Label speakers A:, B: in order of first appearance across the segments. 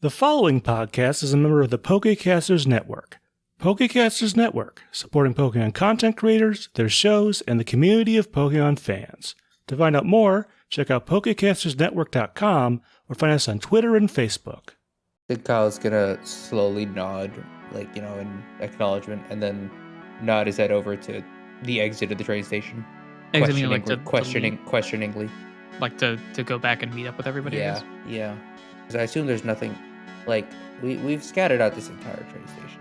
A: The following podcast is a member of the Pokecasters Network. Pokecasters Network, supporting Pokemon content creators, their shows, and the community of Pokemon fans. To find out more, check out PokecastersNetwork.com or find us on Twitter and Facebook.
B: I think Kyle's gonna slowly nod, in acknowledgement, and then nod his head over to the exit of the train station. Questioningly.
C: Like to go back and meet up with everybody?
B: Yeah. Because I assume there's nothing, we've scattered out this entire train station.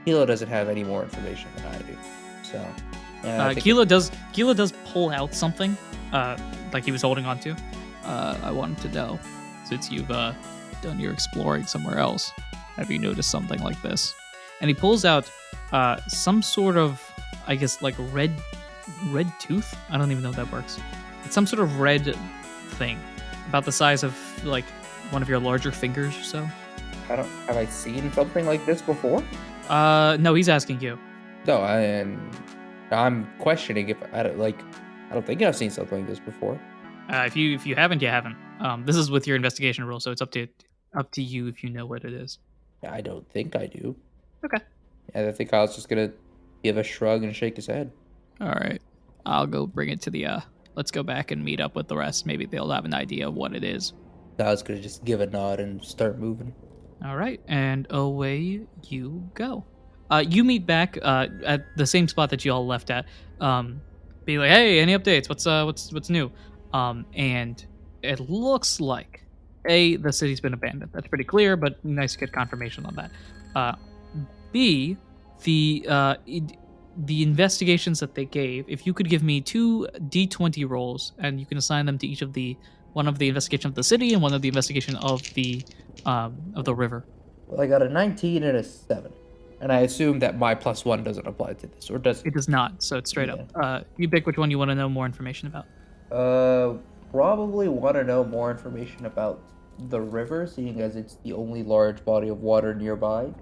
B: Hilo doesn't have any more information than I do, so.
C: Gila does pull out something, like he was holding on to. I wanted to know, since you've done your exploring somewhere else, have you noticed something like this? And he pulls out some sort of, I guess, like red tooth. I don't even know if that works. It's some sort of red thing, about the size of like one of your larger fingers or so.
B: Have I seen something like this before?
C: No, he's asking you.
B: No, I'm questioning if I don't think I've seen something like this before.
C: If you haven't, you haven't. This is with your investigation rule, so it's up to you if you know what it is.
B: I don't think I do.
C: Okay.
B: And I think Kyle's just gonna give a shrug and shake his head.
C: All right. I'll go bring it to the. Let's go back and meet up with the rest. Maybe they'll have an idea of what it is.
B: Kyle's gonna just give a nod and start moving.
C: All right, and away you go. You meet back at the same spot that you all left at. Be like, hey, any updates? What's new? And it looks like the city's been abandoned. That's pretty clear, but nice to get confirmation on that. B, the investigations that they gave. If you could give me 2 D20 rolls, and you can assign them to each of one of the investigation of the city and one of the investigation of the river.
B: Well, I got a 19 and a 7. And I assume that my +1 doesn't apply to this, or does it?
C: It does not, so it's straight up. You pick which one you want to know more information about.
B: Probably want to know more information about the river, seeing as it's the only large body of water nearby.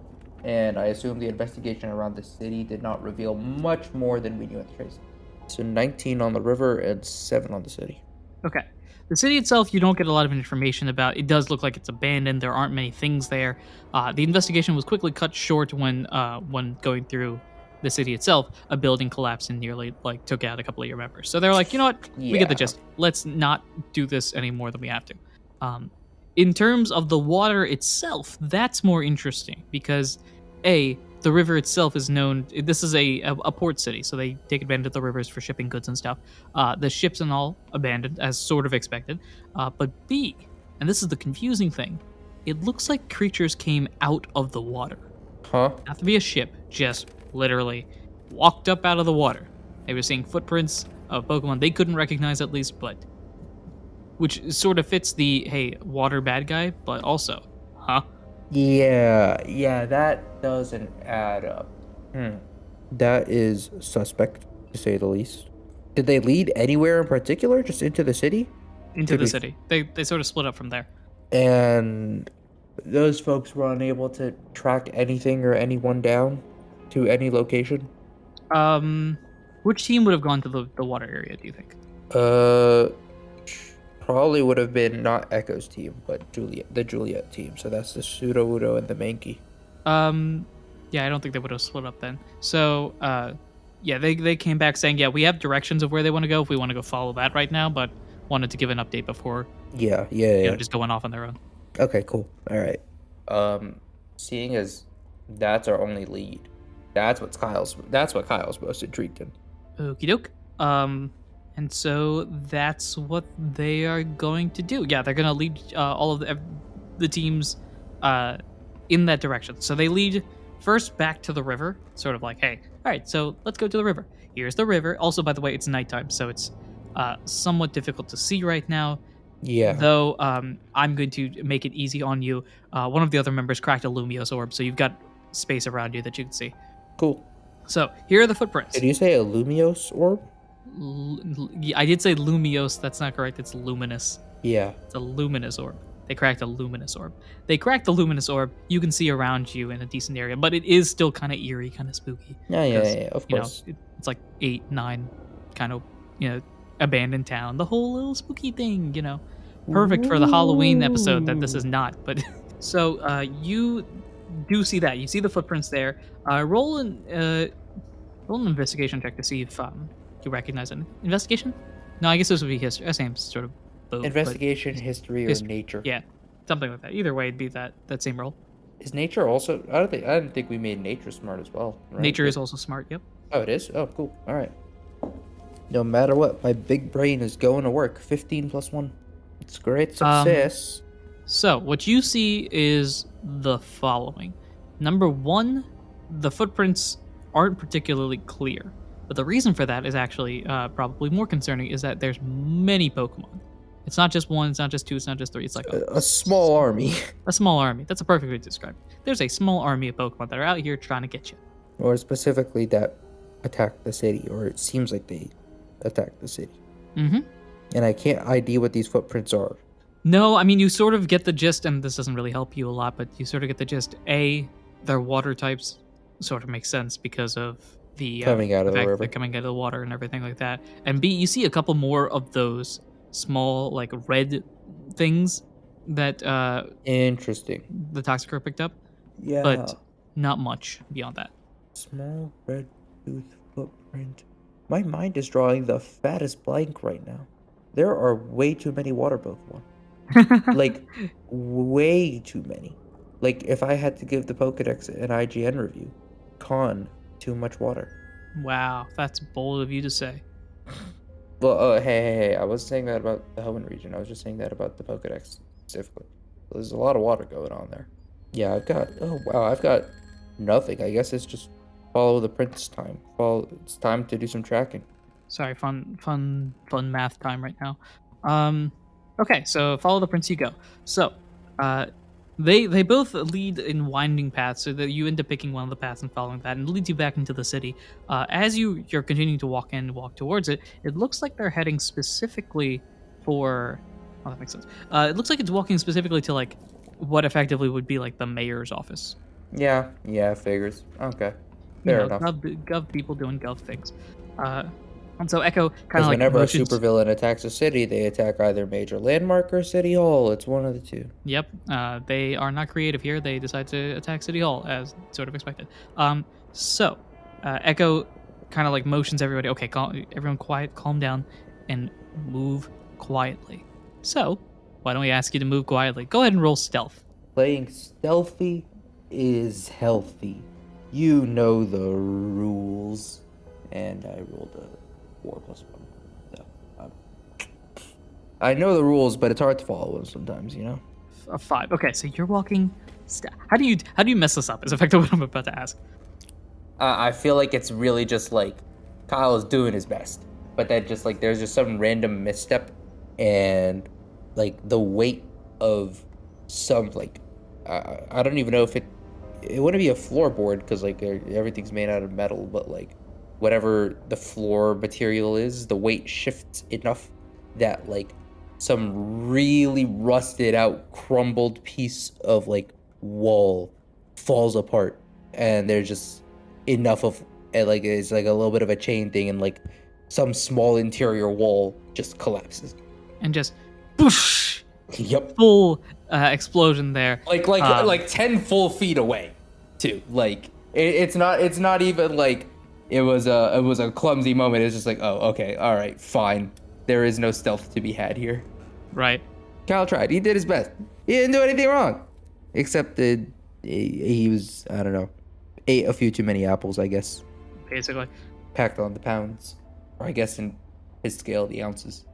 B: And I assume the investigation around the city did not reveal much more than we knew at the trace. So 19 on the river and 7 on the city.
C: Okay. The city itself, you don't get a lot of information about. It does look like it's abandoned. There aren't many things there. The investigation was quickly cut short when going through the city itself, a building collapsed and nearly took out a couple of your members. So they're like, you know what? Yeah. We get the gist. Let's not do this any more than we have to. In terms of the water itself, that's more interesting because the river itself is known. This is a port city, so they take advantage of the rivers for shipping goods and stuff. The ships and all abandoned, as sort of expected. But B, and this is the confusing thing, it looks like creatures came out of the water.
B: Huh?
C: Not to be a ship, just literally walked up out of the water. They were seeing footprints of Pokemon they couldn't recognize at least, but which sort of fits the water bad guy, but also, huh?
B: Yeah, that doesn't add up. That is suspect, to say the least. Did they lead anywhere in particular, just into the city?
C: Into the city. They sort of split up from there.
B: And those folks were unable to track anything or anyone down to any location?
C: Which team would have gone to the water area, do you think?
B: Probably would have been not Echo's team, but the Juliet team. So that's the Sudowoodo and the Mankey.
C: Yeah, I don't think they would have split up then. So, they came back saying, yeah, we have directions of where they want to go if we want to go follow that right now, but wanted to give an update before.
B: Yeah.
C: Just going off on their own.
B: Okay, cool. All right. Seeing as that's our only lead, that's what Kyle's most intrigued in.
C: Okie doke. And so that's what they are going to do. Yeah, they're going to lead all of the teams in that direction. So they lead first back to the river, sort of like, hey, all right, so let's go to the river. Here's the river. Also, by the way, it's nighttime, so it's somewhat difficult to see right now.
B: Yeah.
C: Though I'm going to make it easy on you. One of the other members cracked a Lumiose orb, so you've got space around you that you can see.
B: Cool.
C: So here are the footprints.
B: Did you say a Lumiose orb?
C: I did say Lumiose. That's not correct. It's luminous.
B: Yeah.
C: It's a luminous orb. They cracked a luminous orb. They cracked the luminous orb. You can see around you in a decent area, but it is still kind of eerie, kind of spooky.
B: Yeah, of course.
C: It's like 8, 9, kind of, abandoned town. The whole little spooky thing, Perfect for the Halloween episode that this is not, but So you do see that. You see the footprints there. Roll an investigation check to see if you recognize an investigation. No, I guess this would be history. Same sort of boat.
B: Investigation, history, or nature.
C: Yeah, something like that. Either way, it'd be that same roll.
B: Is nature also? I didn't think we made nature smart as well. Right?
C: Nature is also smart. Yep.
B: Oh, it is. Oh, cool. All right. No matter what, my big brain is going to work. 15 plus 1. It's great success.
C: So what you see is the following. Number one, the footprints aren't particularly clear. But the reason for that is actually probably more concerning, is that there's many Pokemon. It's not just one, it's not just two, it's not just three. It's like
B: a small army.
C: A small army. That's a perfect way to describe it. There's a small army of Pokemon that are out here trying to get you.
B: Or specifically that attack the city, or it seems like they attack the city.
C: Mm-hmm.
B: And I can't ID what these footprints are.
C: No, I mean, you sort of get the gist, and this doesn't really help you a lot, but you sort of get the gist. A, they're water types. Sort of makes sense because of the
B: coming out of the river.
C: They're coming out of the water and everything like that. And B, you see a couple more of those small, like, red things that
B: interesting.
C: The Toxicroak picked up.
B: Yeah.
C: But not much beyond that.
B: Small red tooth footprint. My mind is drawing the fattest blank right now. There are way too many water Pokemon. Like, way too many. Like, if I had to give the Pokedex an IGN review, too much water.
C: Wow, that's bold of you to say.
B: Well, hey, I wasn't saying that about the Hoenn region. I was just saying that about the Pokedex specifically. There's a lot of water going on there. Yeah, I've got nothing. I guess it's just follow the prints time. It's time to do some tracking.
C: Sorry, fun math time right now. Okay, so follow the prints you go. So, they both lead in winding paths, so that you end up picking one of the paths and following that, and it leads you back into the city. As you're continuing to walk towards it, it looks like they're heading specifically for. Oh, that makes sense. It looks like it's walking specifically to like what effectively would be like the mayor's office.
B: Yeah, figures. Okay, fair enough.
C: Gov people doing gov things. And so Echo kind of like
B: whenever a supervillain attacks a city, they attack either major landmark or city hall. It's one of the two.
C: Yep. They are not creative here. They decide to attack city hall as sort of expected. So Echo kind of like motions everybody. Okay, everyone quiet, calm down, and move quietly. So why don't we ask you to move quietly? Go ahead and roll stealth.
B: Playing stealthy is healthy. You know the rules. And I rolled a 4 plus 1. So, I know the rules, but it's hard to follow them sometimes, you know?
C: A 5. Okay, so you're walking. How do you mess this up? Is effectively what I'm about to ask.
B: I feel like it's really just like Kyle is doing his best, but that just like there's just some random misstep, and like the weight of some like I don't even know if it wouldn't be a floorboard because like everything's made out of metal, but like whatever the floor material is, the weight shifts enough that like some really rusted out, crumbled piece of like wall falls apart, and there's just enough of like it's like a little bit of a chain thing, and like some small interior wall just collapses
C: and just whoosh.
B: Yep.
C: Full explosion there.
B: Like 10 full feet away, too. Like it's not even like it was a clumsy moment. It's just like, oh, okay, all right, fine. There is no stealth to be had here.
C: Right.
B: Kyle tried. He did his best. He didn't do anything wrong, except that he was, I don't know, ate a few too many apples, I guess.
C: Basically.
B: Packed on the pounds, or I guess in his scale, the ounces.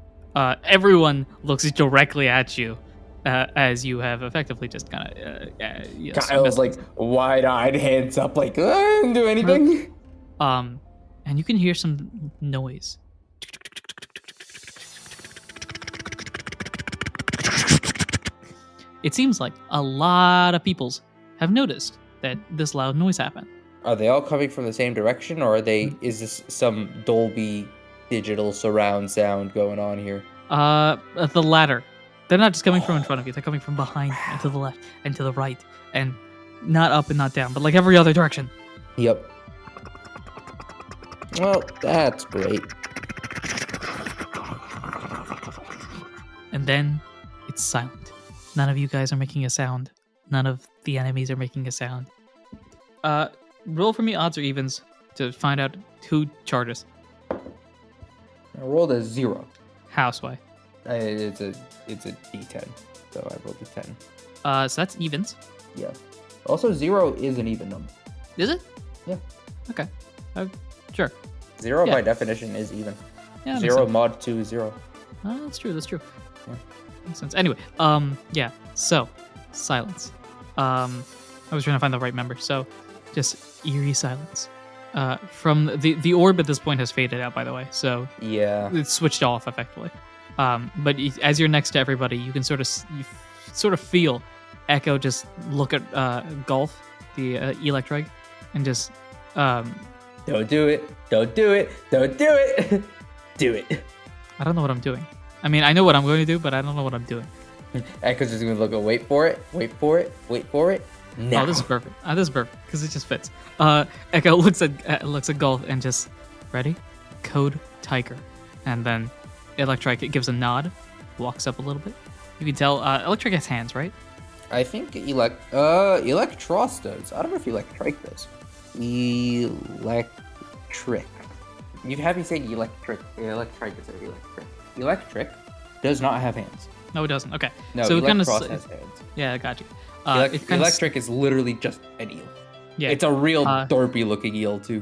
C: Everyone looks directly at you as you have effectively just kind of. Yes,
B: Kyle's like wide-eyed, hands up, like I didn't do anything.
C: And you can hear some noise. It seems like a lot of peoples have noticed that this loud noise happened.
B: Are they all coming from the same direction, or is this some Dolby digital surround sound going on here?
C: The latter. They're not just coming from in front of you, they're coming from behind and to the left and to the right, and not up and not down, but like every other direction.
B: Yep. Well, that's great.
C: And then it's silent. None of you guys are making a sound. none of the enemies are making a sound. Roll for me odds or evens to find out who charges.
B: I rolled a 0.
C: Houseway.
B: It's a D10, so I rolled a 10.
C: So that's evens.
B: Yeah. Also, 0 is an even number.
C: Is it?
B: Yeah.
C: Okay. Sure.
B: 0
C: Yeah.
B: by definition is even.
C: Yeah. That makes
B: 0
C: sense.
B: mod 2 is 0.
C: That's true. That's true.
B: Yeah.
C: Makes sense. Anyway, yeah. So, silence. I was trying to find the right member. So, just eerie silence. From the orb at this point has faded out, by the way. So
B: Yeah.
C: it's switched off effectively. But as you're next to everybody, you can sort of feel Echo just look at Golf, the Electric, and just
B: Don't do it. Don't do it. Don't do it. Do it.
C: I don't know what I'm doing. I mean, I know what I'm going to do, but I don't know what I'm doing.
B: Echo's just gonna look. Wait for it. Wait for it. Wait for it. Now.
C: Oh, this is perfect. This is perfect because it just fits. Echo looks at Golf and just ready, code Tiger, and then Electric gives a nod, walks up a little bit. You can tell Electric has hands, right?
B: I think Electros does. I don't know if Electric does. Electric. You have me saying electric. Electric is electric. Electric does not have hands.
C: No, it doesn't. Okay.
B: No,
C: so it kind of
B: Electros has hands.
C: yeah, I got you.
B: Electric is literally just an eel.
C: Yeah.
B: It's a real dorpy looking eel too.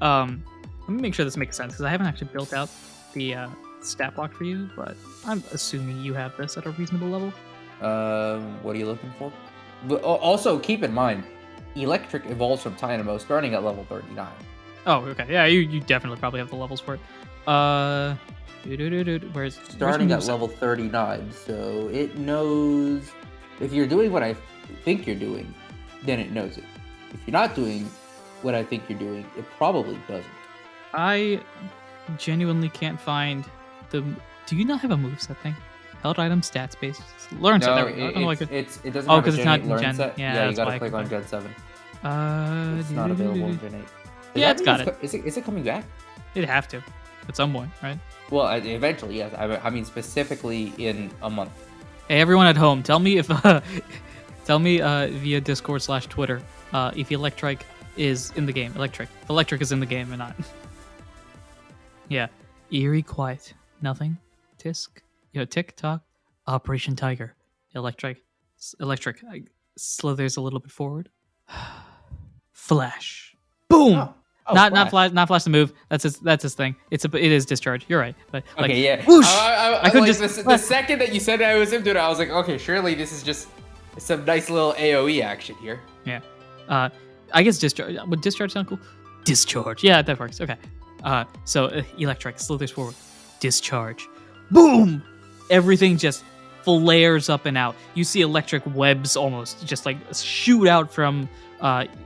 C: Let me make sure this makes sense because I haven't actually built out the stat block for you, but I'm assuming you have this at a reasonable level.
B: What are you looking for? But also keep in mind, Electric evolves from Dynamo starting at level 39.
C: Oh, okay. Yeah, you definitely probably have the levels for it. Where's
B: Starting at level 39, so it knows if you're doing what I think you're doing, then it knows it. If you're not doing what I think you're doing, it probably doesn't.
C: I genuinely can't find the. Do you not have a moveset thing? Held item stats based. Learn set.
B: No,
C: there we go. I don't know why I could-
B: it doesn't
C: Oh,
B: have a
C: 'cause it's not
B: Gen 8 learn
C: Gen-
B: set.
C: yeah,
B: Yeah, you
C: that's why
B: gotta
C: I
B: click on
C: couldn't
B: Gen 7.
C: It's
B: It's not available in Gen 8.
C: Yeah, it's got it.
B: Is it coming back?
C: It'd have to, at some point, right?
B: Well, eventually, yes. I mean, specifically in a month.
C: Hey, everyone at home, tell me if tell me via Discord/Twitter if Electric is in the game. If Electric is in the game or not. Yeah, eerie quiet, nothing. Tisk, tick tock. Operation Tiger. Electric slithers a little bit forward. Flash. Boom.
B: Oh,
C: not flash the move. That's his thing. It is discharge. You're right. But like,
B: Okay, yeah.
C: Whoosh!
B: I
C: could
B: like,
C: just
B: the second that you said that I was him doing it, I was like, okay, surely this is just some nice little AOE action here.
C: Yeah. I guess discharge. Would discharge sound cool? Discharge. Yeah, that works. Okay. So Electric slithers forward. Discharge. Boom! Everything just flares up and out. You see electric webs almost just like shoot out from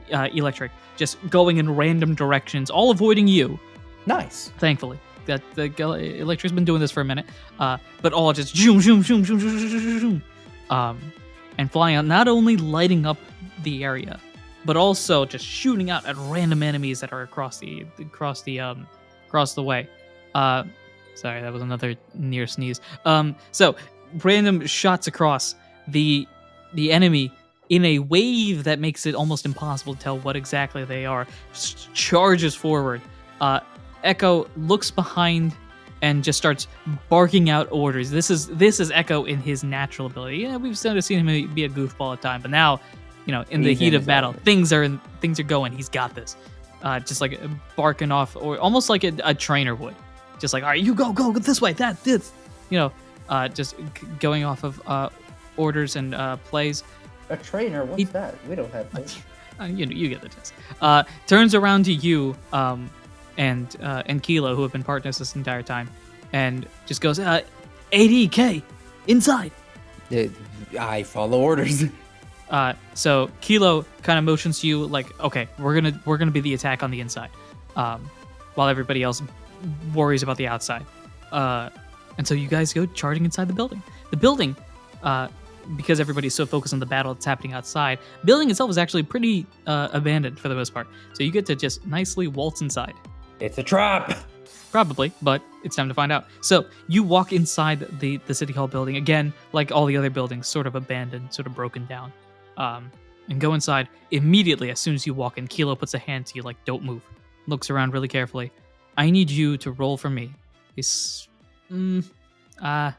C: Electric, just going in random directions, all avoiding you.
B: Nice.
C: Thankfully, that the Electric's been doing this for a minute, but all just zoom, zoom, zoom, zoom, zoom, zoom, zoom, zoom, and flying out, not only lighting up the area, but also just shooting out at random enemies that are across the way. Sorry, that was another near sneeze. So random shots across the enemy in a wave that makes it almost impossible to tell what exactly they are. Charges forward. Echo looks behind and just starts barking out orders. This is Echo in his natural ability. Yeah, we've seen him be a goofball at times, but now, in the heat of battle, things are going. He's got this. Just like barking off, or almost like a trainer would. Just like, all right, you go this way, this. Just going off of orders and plays.
B: A trainer? What's that? We don't have that.
C: You get the gist. Turns around to you and Kilo, who have been partners this entire time, and just goes, ADK, inside.
B: I follow orders.
C: So Kilo kind of motions to you like, okay, we're gonna be the attack on the inside, while everybody else worries about the outside. And so you guys go charging inside the building. The building, because everybody's so focused on the battle that's happening outside, the building itself is actually pretty abandoned for the most part. So you get to just nicely waltz inside.
B: It's a trap.
C: Probably, but it's time to find out. So you walk inside the City Hall building, again, like all the other buildings, sort of abandoned, sort of broken down. And go inside. Immediately, as soon as you walk in, Kilo puts a hand to you, like, don't move. Looks around really carefully. I need you to roll for me. It's a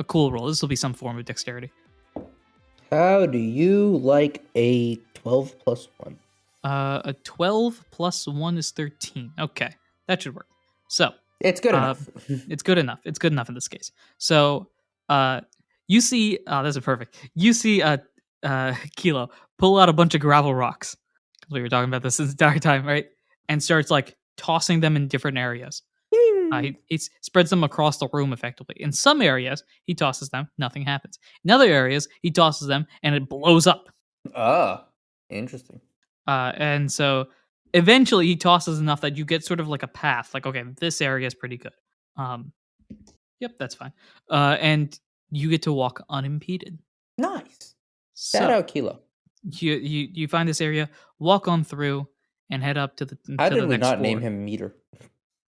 C: cool roll. This will be some form of dexterity.
B: How do you like a 12 plus 1?
C: A 12 plus 1 is 13. Okay, that should work. So
B: It's good enough.
C: it's good enough. It's good enough in this case. So you see, this is perfect. You see Kilo pull out a bunch of gravel rocks. We were talking about this the entire time, right? And starts like tossing them in different areas. He spreads them across the room effectively. In some areas, he tosses them, nothing happens. In other areas, he tosses them and it blows up.
B: Interesting.
C: And so eventually he tosses enough that you get sort of like a path. Like, okay, this area is pretty good. Yep, that's fine. And you get to walk unimpeded.
B: Nice.
C: So
B: Shout out Kilo.
C: you find this area, walk on through, and head up to the
B: How
C: to
B: did
C: the
B: we
C: next
B: not
C: floor.
B: name him Meter?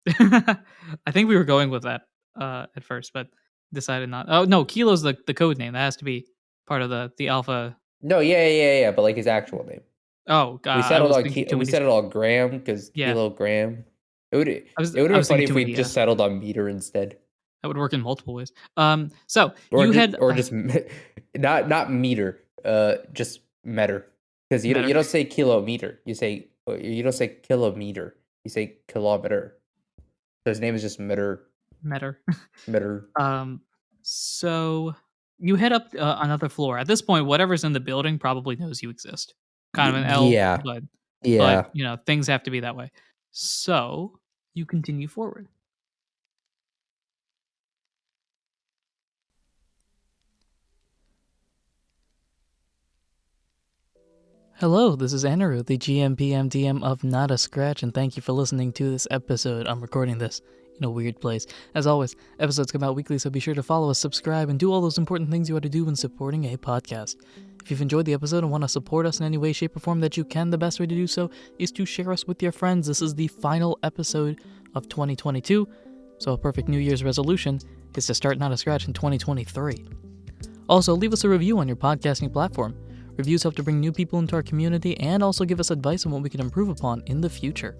C: I think we were going with that at first, but decided not. Oh no, Kilo's the code name. That has to be part of the alpha.
B: No, yeah, but like his actual name.
C: Oh god,
B: We
C: I
B: settled
C: was
B: on
C: thinking too
B: we
C: many-
B: settled on Graham because
C: Yeah.
B: Kilo Graham. It would
C: I was
B: have been funny
C: thinking
B: if
C: too
B: we
C: many,
B: just settled on Meter instead.
C: That would work in multiple ways. So
B: Or
C: you
B: just,
C: had
B: or just not meter, just meter. Because you
C: Meter.
B: don't say kilometer. You don't say kilometer. You say kilometer. So his name is just meter.
C: Meter.
B: Meter.
C: So you head up another floor. At this point, whatever's in the building probably knows you exist. Kind of an L,
B: Yeah.
C: but
B: Yeah.
C: you know things have to be that way. So you continue forward. Hello, this is Anirudh, the GM of Not a Scratch, and thank you for listening to this episode. I'm recording this in a weird place. As always, episodes come out weekly, so be sure to follow us, subscribe, and do all those important things you ought to do when supporting a podcast. If you've enjoyed the episode and want to support us in any way, shape, or form that you can, the best way to do so is to share us with your friends. This is the final episode of 2022, so a perfect New Year's resolution is to start Not a Scratch in 2023. Also, leave us a review on your podcasting platform. Reviews help to bring new people into our community and also give us advice on what we can improve upon in the future.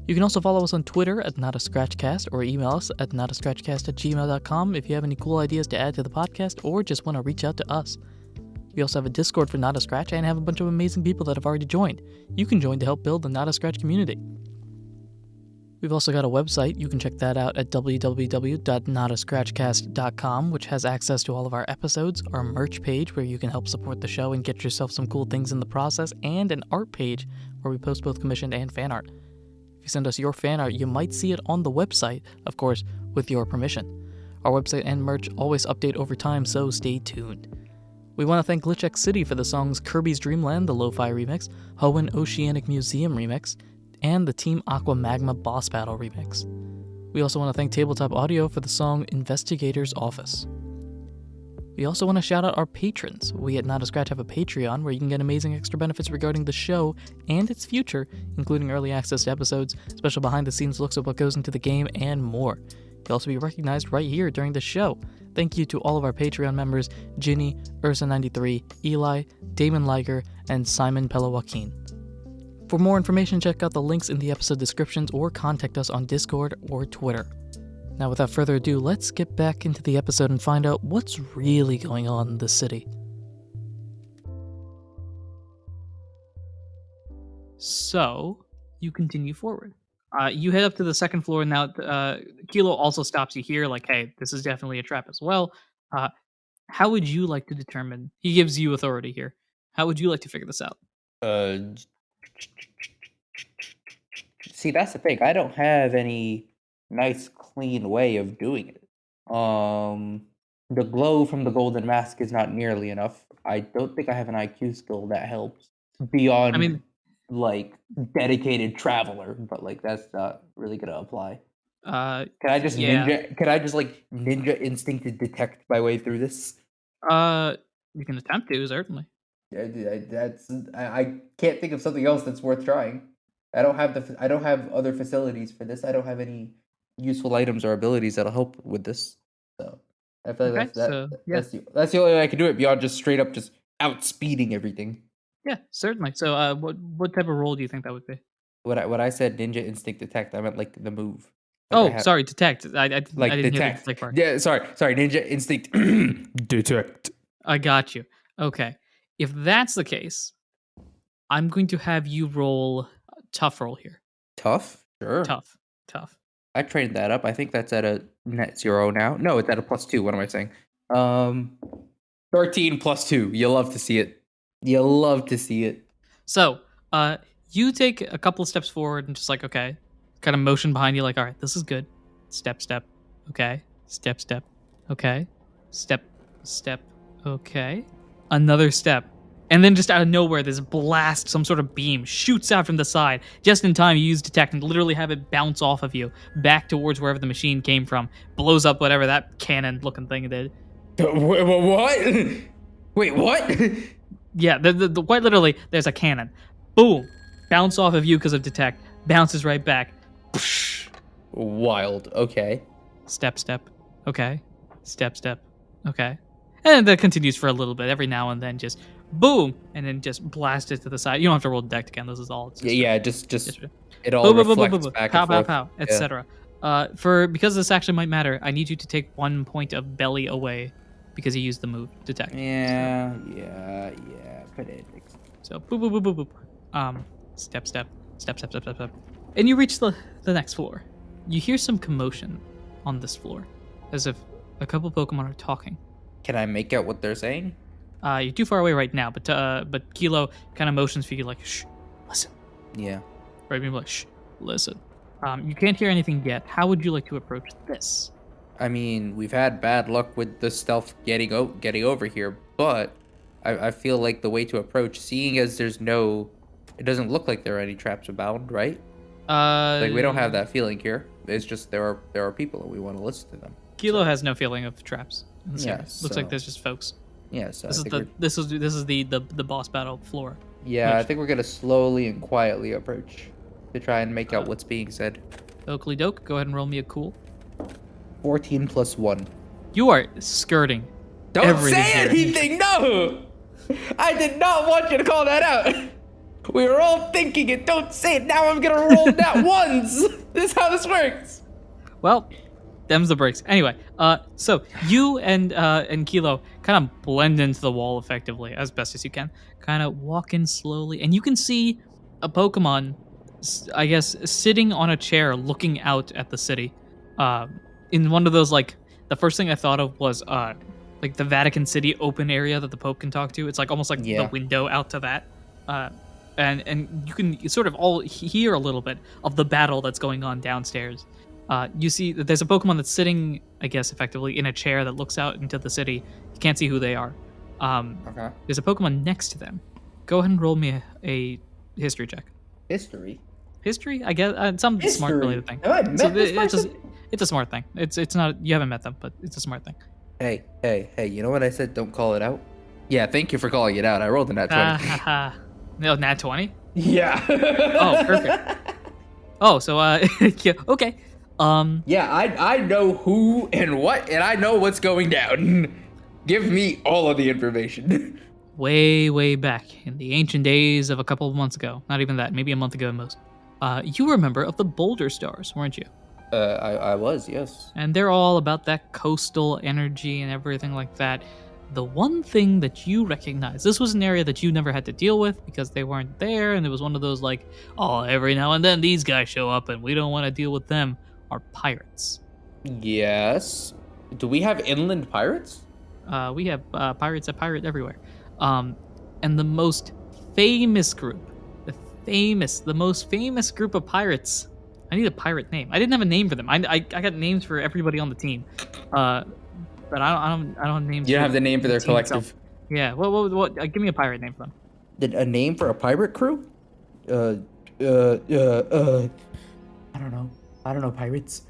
C: You can also follow us on Twitter at NotAScratchCast or email us at notascratchcast@gmail.com if you have any cool ideas to add to the podcast or just want to reach out to us. We also have a Discord for Not a Scratch and have a bunch of amazing people that have already joined. You can join to help build the Not a Scratch community. We've also got a website. You can check that out at www.notascratchcast.com, which has access to all of our episodes, our merch page where you can help support the show and get yourself some cool things in the process, and an art page where we post both commissioned and fan art. If you send us your fan art, you might see it on the website, of course, with your permission. Our website and merch always update over time, so stay tuned. We want to thank Glitch X City for the songs Kirby's Dream Land, the Lo-Fi remix, Hoenn Oceanic Museum remix, and the Team Aqua Magma Boss Battle remix. We also want to thank Tabletop Audio for the song Investigator's Office. We also want to shout out our patrons. We at Not a Scratch have a Patreon where you can get amazing extra benefits regarding the show and its future, including early access to episodes, special behind-the-scenes looks at what goes into the game, and more. You'll also be recognized right here during the show. Thank you to all of our Patreon members, Ginny, Ursa93, Eli, Damon Liger, and Simon Pelajoaquin. For more information, check out the links in the episode descriptions or contact us on Discord or Twitter. Now, without further ado, let's get back into the episode and find out what's really going on in the city. So, you continue forward. You head up to the second floor. Now, Kilo also stops you here, like, hey, this is definitely a trap as well. How would you like to determine? He gives you authority here. How would you like to figure this out?
B: See, that's the thing. I don't have any nice, clean way of doing it. The glow from the golden mask is not nearly enough. I don't think I have an IQ skill that helps beyond, like, dedicated traveler, but like that's not really gonna apply. Can I just ninja instinct to detect my way through this?
C: You can attempt to, certainly.
B: I can't think of something else that's worth trying. I don't have other facilities for this. I don't have any useful items or abilities that'll help with this. So I feel like
C: Okay, so yeah,
B: that's the only way I can do it beyond just straight up just outspeeding everything.
C: yeah, certainly. So what type of role do you think that would be?
B: What I said ninja instinct detect, I meant like the move. Like I
C: Oh,
B: have
C: sorry, detect. I
B: like
C: didn't hear the
B: detect.
C: detect part.
B: Yeah, sorry, ninja instinct detect.
C: I got you. Okay, if that's the case, I'm going to have you roll a tough roll here.
B: Tough? Sure.
C: Tough, tough.
B: I trained that up. I think that's at a net 0 now. No, it's at a +2. What am I saying? 13 +2. You love to see it. You love to see it.
C: So, you take a couple of steps forward and just like, okay, kind of motion behind you, like, all right, this is good. Step, step, okay. Step, step, okay. Step, step, okay. Another step. And then just out of nowhere, this blast, some sort of beam, shoots out from the side. Just in time, you use detect and literally have it bounce off of you back towards wherever the machine came from. Blows up whatever that cannon-looking thing did.
B: What? Wait, what?
C: Yeah, quite literally, there's a cannon. Boom! Bounce off of you because of detect. Bounces right back.
B: Wild. Okay.
C: Step, step. Okay. Step, step. Okay. And that continues for a little bit. Every now and then, just boom, and then just blast it to the side. You don't have to roll detect again. This is all. It's just
B: just it all reflects back
C: pow,
B: and forth.
C: pow, pow,
B: Yeah.
C: etc. Because this actually might matter, I need you to take 1 point of belly away because you used the move detect.
B: Yeah. Put it.
C: So boop, boop, boop, boop, boop. Step, step, step, step, step, step, step, and you reach the next floor. You hear some commotion on this floor, as if a couple Pokemon are talking.
B: Can I make out what they're saying?
C: You're too far away right now, but Kilo kind of motions for you like, shh, listen.
B: Yeah.
C: Right, maybe like, shh, listen. You can't hear anything yet. How would you like to approach this?
B: I mean, we've had bad luck with the stealth getting over here, but I feel like the way to approach, seeing as there's no, it doesn't look like there are any traps abound, right? Like we don't have that feeling here. It's just there are people and we want to listen to them.
C: Kilo has no feeling of traps. In this
B: Yeah,
C: area. Looks like
B: so-
C: there's just folks.
B: Yeah, so
C: This is the boss battle floor.
B: yeah, I
C: which-
B: think we're gonna slowly and quietly approach to try and make out what's being said.
C: Oakley Doke, go ahead and roll me a cool.
B: 14 + 1.
C: You are skirting.
B: Don't
C: everything
B: say
C: here.
B: anything. No, I did not want you to call that out. We were all thinking it. Don't say it. Now I'm gonna roll that once. This is how this works.
C: Well, them's the breaks. Anyway, so you and Kilo kind of blend into the wall effectively as best as you can. Kind of walk in slowly, and you can see a Pokemon, I guess, sitting on a chair looking out at the city. In one of those, like, the first thing I thought of was like the Vatican City open area that the Pope can talk to. It's like almost like the window out to that. And you can sort of all hear a little bit of the battle that's going on downstairs. You see that there's a Pokemon that's sitting, I guess, effectively in a chair that looks out into the city. You can't see who they are.
B: Okay.
C: There's a Pokemon next to them. Go ahead and roll me a history check.
B: History.
C: History, I guess, some smart related thing.
B: Have I met
C: So
B: this person?
C: it's a smart thing. It's not, you haven't met them, but it's a smart thing.
B: Hey, you know what I said? Don't call it out. Yeah, thank you for calling it out. I rolled a nat 20.
C: No, nat 20?
B: Yeah.
C: Oh, perfect. Oh, so yeah, okay.
B: Yeah, I know who and what, and I know what's going down. Give me all of the information.
C: Way back in the ancient days of a couple of months ago, not even that, maybe a month ago at most, you were a member of the Boulder Stars, weren't you?
B: I was, yes.
C: And they're all about that coastal energy and everything like that. The one thing that you recognize, this was an area that you never had to deal with because they weren't there, and it was one of those like, oh, every now and then these guys show up and we don't want to deal with them, are pirates.
B: Yes. Do we have inland pirates?
C: We have pirates that pirate everywhere. And the most famous group, the most famous group of pirates, I need a pirate name. I didn't have a name for them. I got names for everybody on the team. But I don't have names.
B: You don't
C: for
B: have the name for their
C: team
B: collective.
C: itself. Yeah. What? Give me a pirate name for them.
B: A name for a pirate crew? I don't know pirates.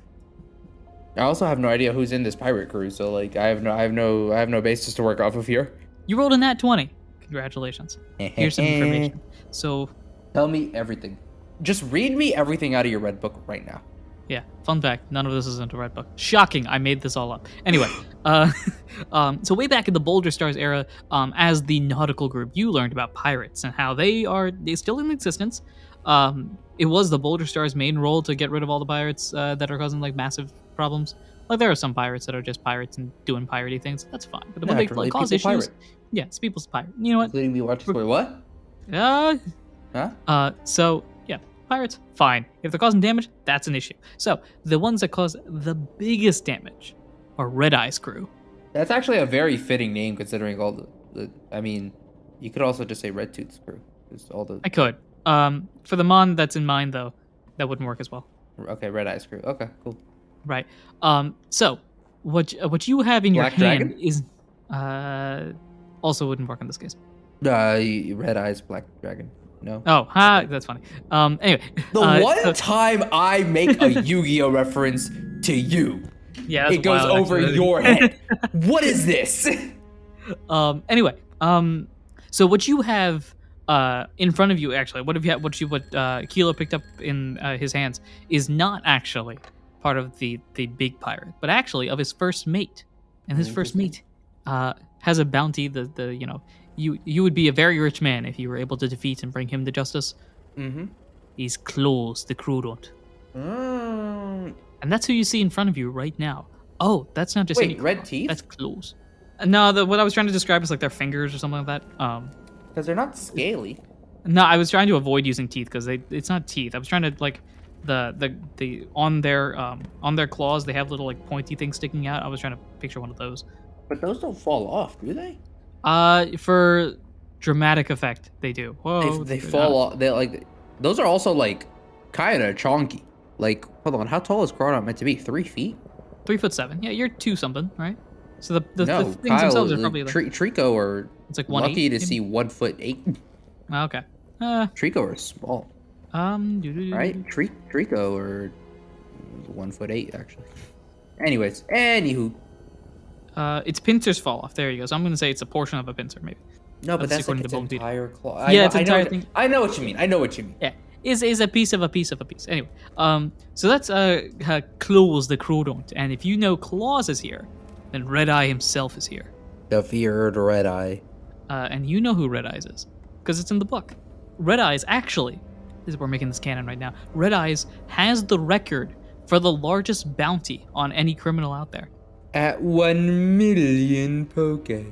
B: I also have no idea who's in this pirate crew, so like I have no basis to work off of here.
C: You rolled a nat 20. Congratulations. Here's some information. So
B: Tell me everything. Just read me everything out of your red book right now.
C: Yeah, fun fact, none of this is in the Red Book. Shocking, I made this all up. Anyway, so way back in the Boulder Stars era, as the nautical group, you learned about pirates and how they still in existence. It was the Boulder Stars' main role to get rid of all the pirates that are causing like massive problems. Like there are some pirates that are just pirates and doing piratey things. That's fine. But when they
B: Naturally,
C: cause
B: people
C: issues,
B: pirate.
C: yeah, it's people's pirate. You know what?
B: Including me watching. Wait, what?
C: Uh,
B: Huh?
C: So yeah, pirates, fine. If they're causing damage, that's an issue. So the ones that cause the biggest damage are Red Eye's crew.
B: That's actually a very fitting name considering all the I mean, you could also just say Red Tooth's crew. Just all the
C: I could. For the mon that's in mind though, that wouldn't work as well.
B: Okay, Red Eye's crew. Okay, cool.
C: Right. So what you have in
B: Black
C: your hand
B: Dragon?
C: is also wouldn't work in this case.
B: Red Eyes Black Dragon. No.
C: Oh, that's funny. Anyway,
B: The one
C: so-
B: time I make a Yu-Gi-Oh reference to you,
C: yeah, that's
B: it goes
C: wild,
B: over
C: actually.
B: your head. What is this?
C: Anyway, so what you have in front of you, actually, what Kilo picked up in his hands is not actually part of the big pirate, but actually of his first mate, and his first mate has a bounty. You would be a very rich man if you were able to defeat and bring him to justice.
B: Mm-hmm.
C: He's Claws the Crudont, and that's who you see in front of you right now. Oh, that's not just any
B: Wait, red
C: Crudont,
B: teeth?
C: That's Claws. No, what I was trying to describe is like their fingers or something like that.
B: Because they're not scaly.
C: No, I was trying to avoid using teeth because it's not teeth. I was trying to like the on their claws they have little like pointy things sticking out. I was trying to picture one of those.
B: But those don't fall off, do they?
C: For dramatic effect, they do. Whoa,
B: They fall off. They like those are also like kind of chonky. Like, hold on, how tall is Cronut meant to be? 3 feet?
C: 3'7". Yeah, you're 2 something, right? So the
B: No,
C: things
B: Kyle,
C: themselves are probably like,
B: Trico are
C: it's like 1'8",
B: lucky to
C: maybe?
B: see 1'8".
C: Oh, okay.
B: Trico are small, right? Trico are 1'8" actually. Anyways, anywho.
C: Its pincers fall off. There you go. So I'm gonna say it's a portion of a pincer, maybe.
B: No, but
C: That's
B: that's like
C: according
B: its
C: to Bone Theory.
B: entire claw.
C: Yeah, it's entire thing.
B: I know what you mean. I know what you mean.
C: Yeah, is a piece of a piece of a piece. Anyway, so that's Claws the Crudont, and if you know Claws is here, then Red Eye himself is here,
B: The feared Red Eye.
C: and you know who Red Eyes is because it's in the book. Red Eyes actually, we're making this canon right now. Red Eyes has the record for the largest bounty on any criminal out there.
B: At 1 million poke.
C: That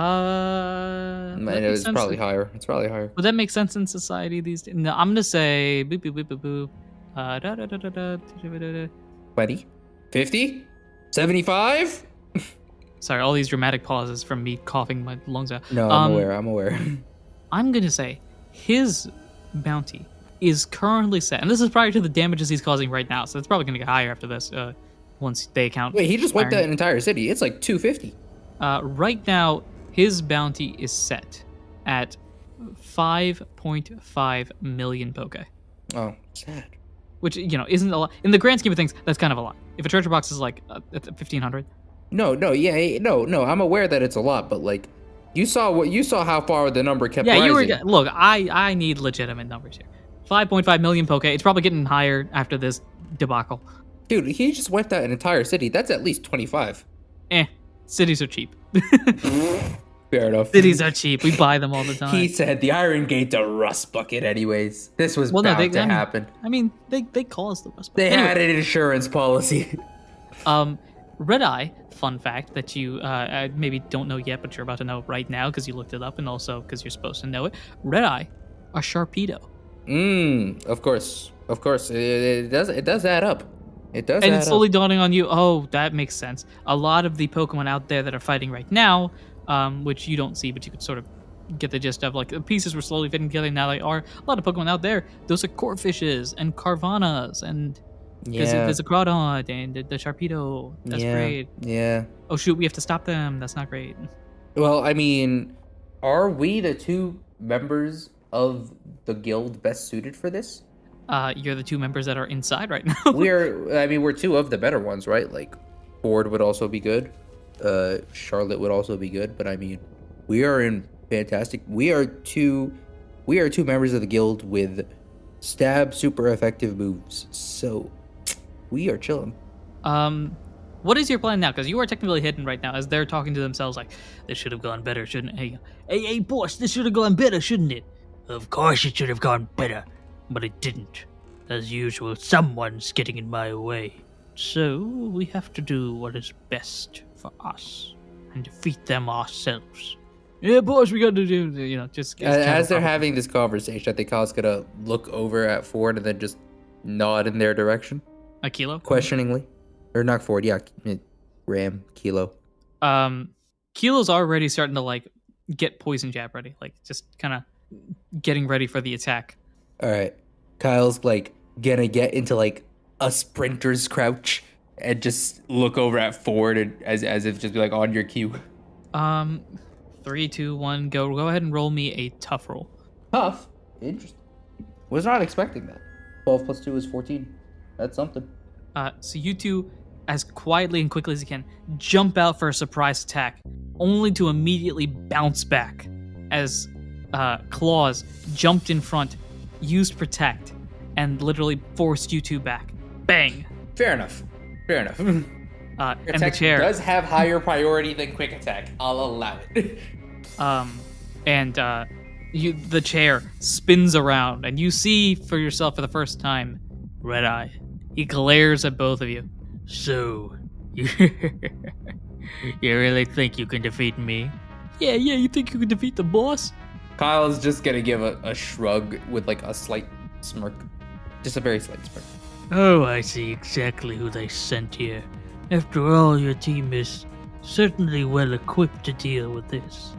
B: I know
C: makes
B: it's
C: sense.
B: probably higher. It's probably higher.
C: Would that make sense in society these days? No, I'm gonna say boop boop boop boop boop. Da, da, da, da, da, da, da, da.
B: 20? 50? 75?
C: Sorry, all these dramatic pauses from me coughing my lungs out.
B: No, I'm aware.
C: I'm gonna say his bounty is currently set, and this is prior to the damages he's causing right now, so it's probably gonna get higher after this. Once they count.
B: Wait, he just wiped
C: Iron-
B: out an entire city. It's like 250.
C: Right now, his bounty is set at 5.5 million poke,
B: Oh, sad.
C: which isn't a lot in the grand scheme of things. That's kind of a lot. If a treasure box is like 1,500.
B: No, I'm aware that it's a lot, but like, you saw how far the number kept
C: Yeah,
B: rising.
C: look. I need legitimate numbers here. 5.5 million poke. It's probably getting higher after this debacle.
B: Dude, he just wiped out an entire city. That's at least 25.
C: Cities are cheap.
B: Fair enough.
C: Cities are cheap. We buy them all the time.
B: He said the Iron Gate's a rust bucket anyways. This was bound to happen.
C: I mean, they caused the rest.
B: They had an insurance policy.
C: Red Eye, fun fact that you maybe don't know yet, but you're about to know right now because you looked it up and also because you're supposed to know it. Red Eye, a Sharpedo.
B: Of course. It does add up. It does.
C: And
B: add
C: it's slowly
B: up.
C: dawning on you, oh, that makes sense. A lot of the Pokemon out there that are fighting right now, which you don't see, but you could sort of get the gist of, like, the pieces were slowly fitting together, now they are. A lot of Pokemon out there, those are Corphishes and Carvanas, and there's a Groudon and the Sharpedo. That's great.
B: Yeah.
C: Oh, shoot, we have to stop them. That's not great.
B: Well, I mean, are we the two members of the guild best suited for this?
C: You're the two members that are inside right now.
B: We're two of the better ones, right? Like, Ford would also be good. Charlotte would also be good. But I mean, we are in fantastic. We are two members of the guild with stab super effective moves. So, We are chilling.
C: What is your plan now? Because you are technically hidden right now, as they're talking to themselves like, "This should have gone better, shouldn't it? Hey, boss, this should have gone better, shouldn't it? Of course it should have gone better, but it didn't. As usual, someone's getting in my way. So we have to do what is best for us and defeat them ourselves. Yeah, boss, we got to do, just
B: As they're having this conversation, I think Kyle's gonna look over at Ford and then just nod in their direction.
C: A Kilo?
B: Questioningly. Or not Ford, yeah. Ram, Kilo.
C: Kilo's already starting to, like, get poison jab ready. Like, just kind of getting ready for the attack.
B: All right. Kyle's, like, gonna get into, like, a sprinter's crouch and just look over at Ford and as if just be, like, on your cue.
C: 3, 2, 1, go. Go ahead and roll me a tough roll.
B: Tough? Interesting. Was not expecting that. 12 plus 2 is 14. That's something.
C: So you two, as quietly and quickly as you can, jump out for a surprise attack, only to immediately bounce back as Claws jumped in front, used Protect, and literally forced you two back. Bang!
B: Fair enough.
C: And the chair
B: does have higher priority than Quick Attack. I'll allow it.
C: The chair spins around, and you see for yourself for the first time Red-Eye. He glares at both of you. So, you really think you can defeat me? Yeah, you think you can defeat the boss?
B: Kyle's just gonna give a shrug with like a slight smirk. Just a very slight smirk.
C: Oh, I see exactly who they sent here. After all, your team is certainly well equipped to deal with this.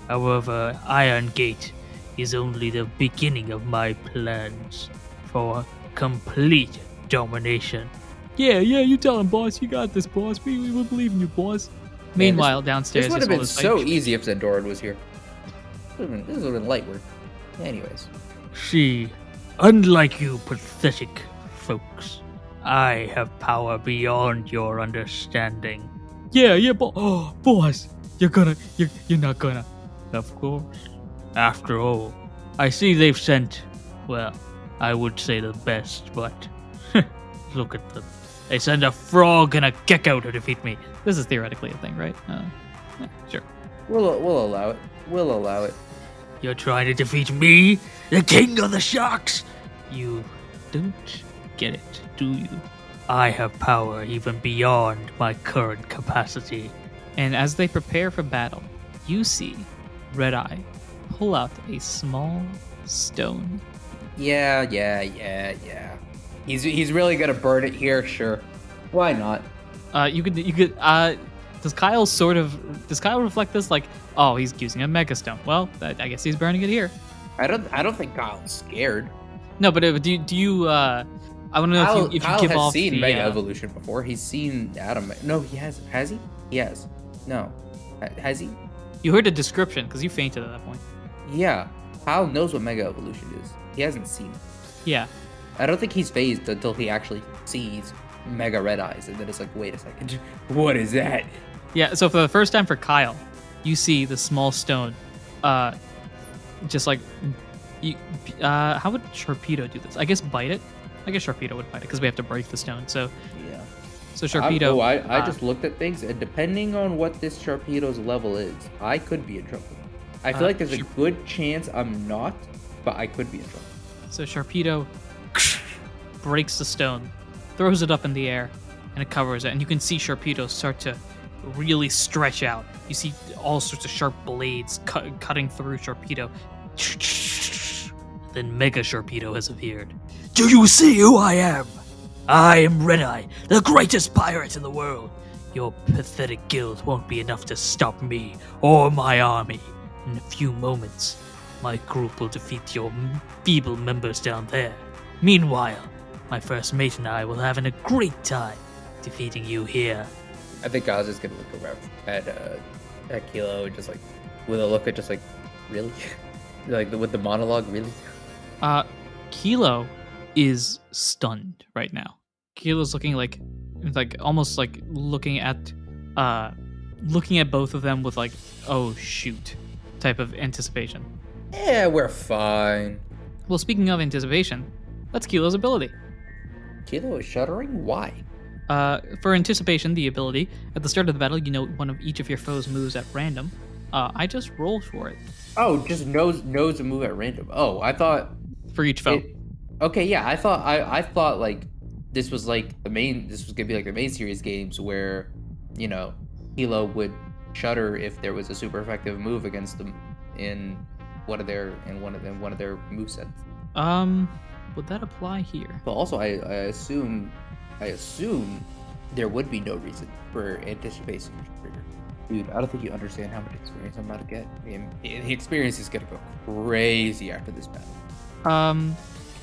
C: However, Iron Gate is only the beginning of my plans for complete domination. Yeah, you tell him, boss. You got this, boss. We believe in you, boss. Meanwhile, downstairs,
B: this would have been so easy if Zendoran was here. This would have been light work. Anyways.
C: See, unlike you pathetic folks, I have power beyond your understanding. Yeah, boss. You're not gonna. Of course. After all, I see they've sent, well, I would say the best, but look at them. They send a frog and a gecko to defeat me. This is theoretically a thing, right? Yeah, sure.
B: We'll allow it. We'll allow it.
C: You're trying to defeat me, the king of the sharks? You don't get it, do you? I have power even beyond my current capacity. And as they prepare for battle, you see Red-Eye pull out a small stone.
B: Yeah. He's really gonna burn it here, sure. Why not?
C: Does Kyle reflect this like, oh, he's using a mega stone? Well, I guess he's burning it here.
B: I don't think Kyle's scared.
C: No, but do you? I want to know if you
B: Kyle
C: give
B: has
C: off
B: seen Mega Evolution before. He's seen Adam. No, he has. Has he? He has. No, has he?
C: You heard a description because you fainted at that point.
B: Yeah, Kyle knows what Mega Evolution is. He hasn't seen it.
C: Yeah.
B: I don't think he's phased until he actually sees Mega Red Eyes, and then it's like, wait a second, what is that?
C: Yeah. So for the first time for Kyle, you see the small stone, just like, how would Sharpedo do this? I guess bite it. I guess Sharpedo would bite it because we have to break the stone. So
B: yeah.
C: So Sharpedo.
B: I just looked at things, and depending on what this Sharpedo's level is, I could be in trouble. I feel like there's a good chance I'm not, but I could be in trouble.
C: So Sharpedo breaks the stone, throws it up in the air, and it covers it. And you can see Sharpedo start to really stretch out. You see all sorts of sharp blades cutting through Sharpedo. Then Mega Sharpedo has appeared. Do you see who I am? I am Red-Eye, the greatest pirate in the world. Your pathetic guild won't be enough to stop me or my army. In a few moments, my group will defeat your feeble members down there. Meanwhile, my first mate and I will have a great time defeating you here.
B: I think I was just gonna look around at Kilo and just like, with a look at just like, really? Like with the monologue, really?
C: Kilo is stunned right now. Kilo's looking like almost like looking at both of them with like, oh shoot, type of anticipation.
B: Yeah, we're fine.
C: Well, speaking of anticipation, that's Kilo's ability.
B: Kilo is shuddering? Why?
C: For anticipation, the ability, at the start of the battle, you note one of each of your foes' moves at random. I just rolled for it.
B: Oh, just knows a move at random. Oh, I thought
C: For each foe.
B: okay, yeah, I thought like this was like this was gonna be like the main series games where, you know, Kilo would shudder if there was a super effective move against them in one of their movesets.
C: Would that apply here?
B: But also I assume there would be no reason for anticipation trigger. Dude, I don't think you understand how much experience I'm about to get. I mean, the experience is gonna go crazy after this battle.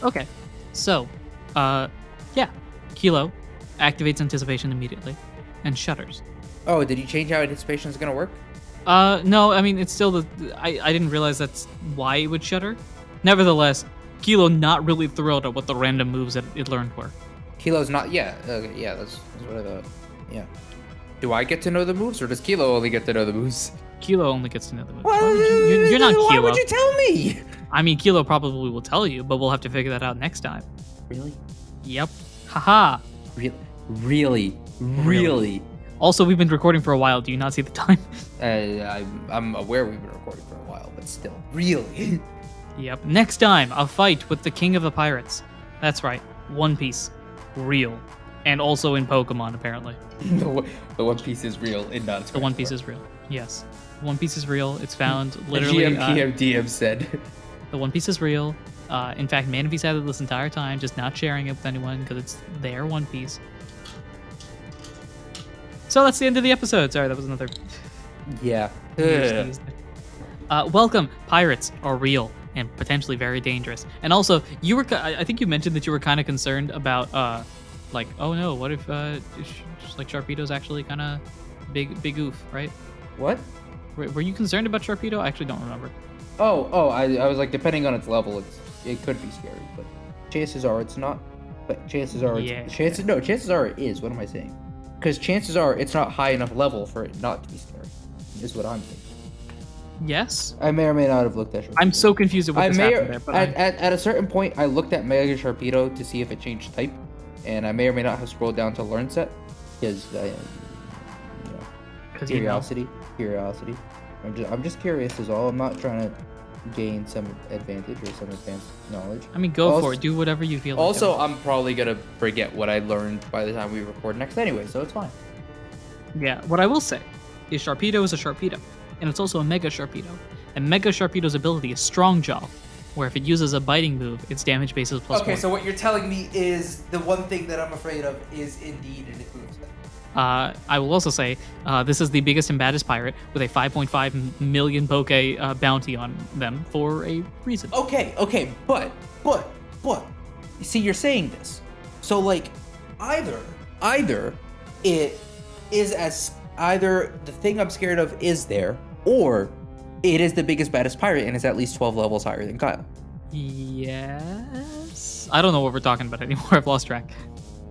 C: Okay. So, yeah. Kilo activates anticipation immediately and shudders.
B: Oh, did you change how anticipation is gonna work?
C: No, I mean, it's still I didn't realize that's why it would shudder. Nevertheless, Kilo not really thrilled at what the random moves that it learned were.
B: Kilo's not, yeah, okay, yeah, that's what I thought. Yeah. Do I get to know the moves, or does Kilo only get to know the moves?
C: Kilo only gets to know the moves.
B: Well,
C: you're not Kilo.
B: Why would you tell me?
C: I mean, Kilo probably will tell you, but we'll have to figure that out next time.
B: Really?
C: Yep. Haha.
B: Really?
C: Also, we've been recording for a while. Do you not see the time?
B: I'm aware we've been recording for a while, but still, really?
C: Yep. Next time, a fight with the King of the Pirates. That's right. One Piece. Real. And also in Pokemon, apparently.
B: The One Piece is real and not
C: The One Piece is real. Yes. One Piece is real. It's found literally...
B: DM said.
C: The One Piece is real. In fact, Manabee's had it this entire time, just not sharing it with anyone because it's their One Piece. So that's the end of the episode. Sorry, that was another...
B: Yeah.
C: Welcome. Pirates are real and potentially very dangerous. And also, I think you mentioned that you were kind of concerned about, like, oh no, what if, just like Sharpedo's actually kind of big oof, right?
B: What?
C: Were you concerned about Sharpedo? I actually don't remember.
B: I was like, depending on its level, it could be scary, but chances are it's not. But chances are chances are it is. What am I saying? Because chances are it's not high enough level for it not to be scary. Is what I'm thinking.
C: Yes.
B: I may or may not have looked at Sharpedo.
C: I'm so confused at what happened there. But
B: at a certain point, I looked at Mega Sharpedo to see if it changed type, and I may or may not have scrolled down to Learn Set because, curiosity. I'm just curious is all. I'm not trying to gain some advantage or some advanced knowledge.
C: I mean, go for it. Do whatever you feel.
B: Also, I'm probably gonna forget what I learned by the time we record next anyway, so it's fine.
C: Yeah. What I will say is Sharpedo is a Sharpedo, and it's also a Mega Sharpedo. And Mega Sharpedo's ability is Strong Jaw, where if it uses a biting move, its damage base is +1.
B: Okay, so what you're telling me is the one thing that I'm afraid of is indeed an influence.
C: I will also say this is the biggest and baddest pirate with a 5.5 million Poke bounty on them for a reason.
B: Okay, but see, you're saying this, so like either it is either the thing I'm scared of is there, or it is the biggest baddest pirate and is at least 12 levels higher than Kyle.
C: Yes. I don't know what we're talking about anymore. I've lost track.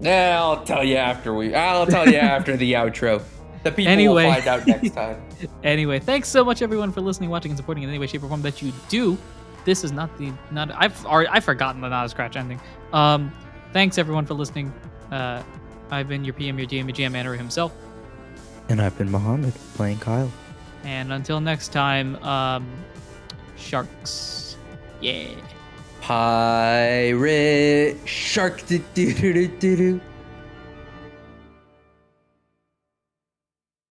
B: I'll tell you after the outro. The people will find out next time.
C: Anyway, thanks so much everyone for listening, watching, and supporting in any way, shape, or form that you do. This is I've forgotten the Not a Scratch ending. Thanks everyone for listening. I've been your PM, your DM, your GM, Anirudh himself.
B: And I've been Mohammed, playing Kyle.
C: And until next time, sharks. Yeah.
B: Pirate shark. Do do do do do.